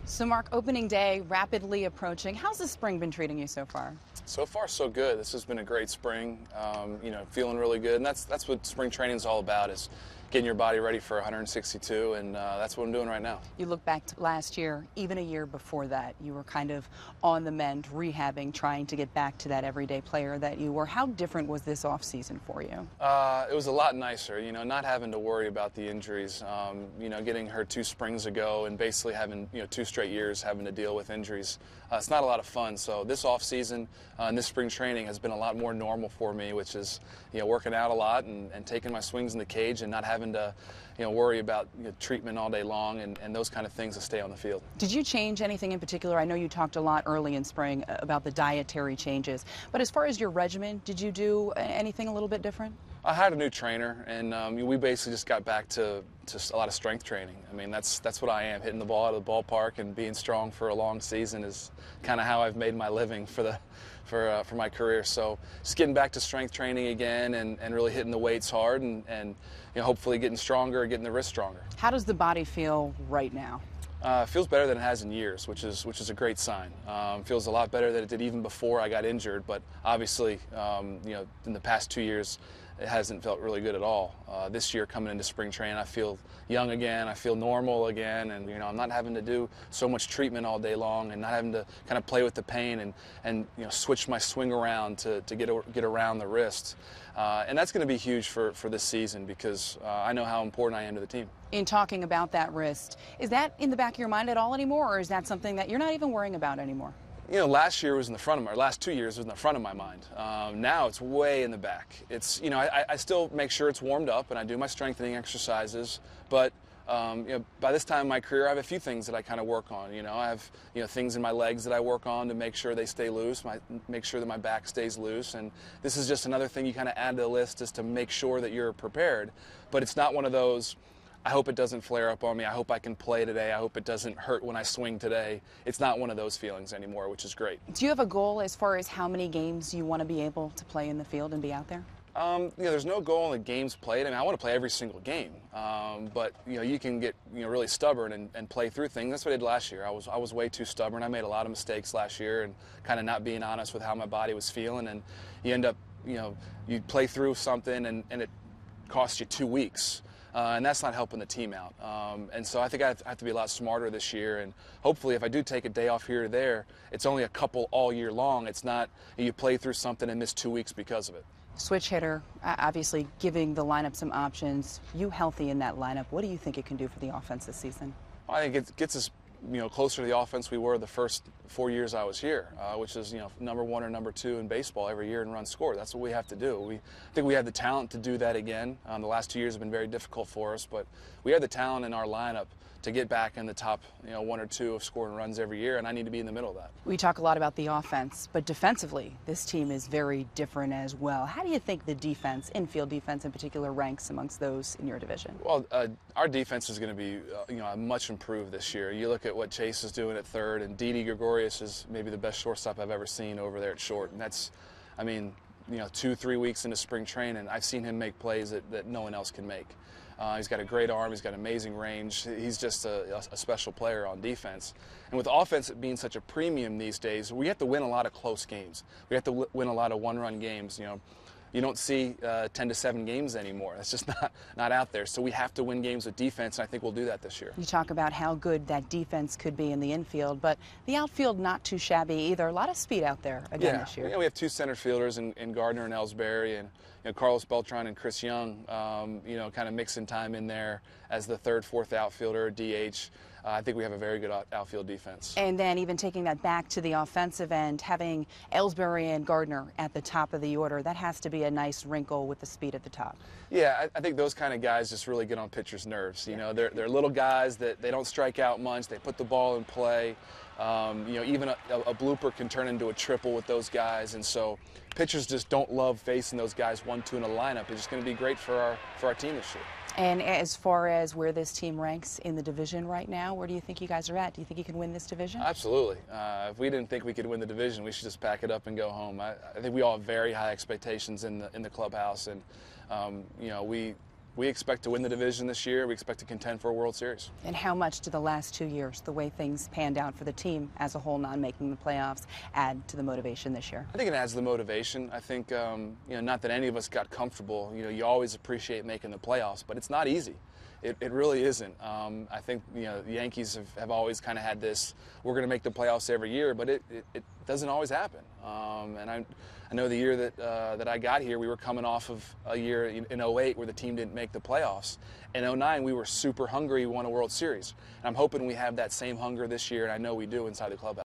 So, Mark, opening day rapidly approaching. How's the spring been treating you so far? So far, so good. This has been a great spring. Feeling really good, and that's what spring training is all about: is getting your body ready for 162, and that's what I'm doing right now. You look back to last year, even a year before that, you were kind of on the mend, rehabbing, trying to get back to that everyday player that you were. How different was this off season for you? It was a lot nicer, not having to worry about the injuries. Getting hurt 2 springs ago and basically having 2 straight years having to deal with injuries. It's not a lot of fun. So this off season and this spring training has been a lot more normal for me, which is working out a lot and taking my swings in the cage and not having to worry about treatment all day long and those kind of things to stay on the field. Did you change anything in particular? I know you talked a lot early in spring about the dietary changes, but as far as your regimen, did you do anything a little bit different? I had a new trainer, and we basically just got back to a lot of strength training. I mean, that's what I am. Hitting the ball out of the ballpark and being strong for a long season is kind of how I've made my living for my career. So just getting back to strength training again and really hitting the weights hard and hopefully getting stronger, getting the wrist stronger. How does the body feel right now? Feels better than it has in years, which is a great sign. Feels a lot better than it did even before I got injured, but obviously, in the past 2 years, it hasn't felt really good at all. This year, coming into spring training, I feel young again. I feel normal again, and I'm not having to do so much treatment all day long, and not having to kind of play with the pain and switch my swing around to get around the wrist. And that's going to be huge for this season because I know how important I am to the team. In talking about that wrist, is that in the back of your mind at all anymore, or is that something that you're not even worrying about anymore? Last year was in the front of my, or last 2 years was in the front of my mind. Now it's way in the back. It's, I still make sure it's warmed up and I do my strengthening exercises, but by this time in my career, I have a few things that I kind of work on. I have things in my legs that I work on to make sure they stay loose, make sure that my back stays loose, and this is just another thing you kind of add to the list just to make sure that you're prepared. But it's not one of those, I hope it doesn't flare up on me, I hope I can play today, I hope it doesn't hurt when I swing today. It's not one of those feelings anymore, which is great. Do you have a goal as far as how many games you want to be able to play in the field and be out there? There's no goal in the games played. I mean, I want to play every single game, but you can get really stubborn and play through things. That's what I did last year. I was way too stubborn. I made a lot of mistakes last year and kind of not being honest with how my body was feeling, and you end up you play through something and it costs you 2 weeks. And that's not helping the team out. And so I think I have to be a lot smarter this year. And hopefully if I do take a day off here or there, it's only a couple all year long. It's not you play through something and miss 2 weeks because of it. Switch hitter, obviously giving the lineup some options. You healthy in that lineup, what do you think it can do for the offense this season? I think it gets us closer to the offense we were the first 4 years I was here, which is number 1 or number 2 in baseball every year in runs scored. That's what we have to do. I think we have the talent to do that again. The last 2 years have been very difficult for us, but we have the talent in our lineup to get back in the top 1 or 2 of scoring runs every year, and I need to be in the middle of that. We talk a lot about the offense, but defensively, this team is very different as well. How do you think the defense, infield defense in particular, ranks amongst those in your division? Well, our defense is going to be much improved this year. You look at what Chase is doing at third, and Didi Gregorius is maybe the best shortstop I've ever seen over there at short, and that's, 2-3 weeks into spring training, I've seen him make plays that no one else can make. He's got a great arm. He's got amazing range. He's just a special player on defense. And with offense being such a premium these days, we have to win a lot of close games. We have to win a lot of one-run games. You don't see 10-7 games anymore. That's just not out there. So we have to win games with defense, and I think we'll do that this year. You talk about how good that defense could be in the infield, but the outfield not too shabby either. A lot of speed out there again this year. We have 2 center fielders in Gardner and Ellsbury, and Carlos Beltran and Chris Young, kind of mixing time in there as the 3rd, 4th outfielder, DH. I think we have a very good outfield defense. And then even taking that back to the offensive end, having Ellsbury and Gardner at the top of the order, that has to be a nice wrinkle with the speed at the top. Yeah, I think those kind of guys just really get on pitchers' nerves. They're little guys that they don't strike out much. They put the ball in play. Even a blooper can turn into a triple with those guys, and so pitchers just don't love facing those guys 1-2 in a lineup. It's just going to be great for our team this year. And as far as where this team ranks in the division right now, where do you think you guys are at? Do you think you can win this division? Absolutely. If we didn't think we could win the division, we should just pack it up and go home. I think we all have very high expectations in the clubhouse, and we we expect to win the division this year. We expect to contend for a World Series. And how much do the last 2 years, the way things panned out for the team as a whole, not making the playoffs, add to the motivation this year? I think it adds the motivation. I think, not that any of us got comfortable. You always appreciate making the playoffs, but it's not easy. It really isn't. I think, the Yankees have always kind of had this, we're going to make the playoffs every year, but it doesn't always happen. And I know the year that I got here, we were coming off of a year in '08 where the team didn't make the playoffs. In '09, we were super hungry, we won a World Series. And I'm hoping we have that same hunger this year, and I know we do inside the clubhouse.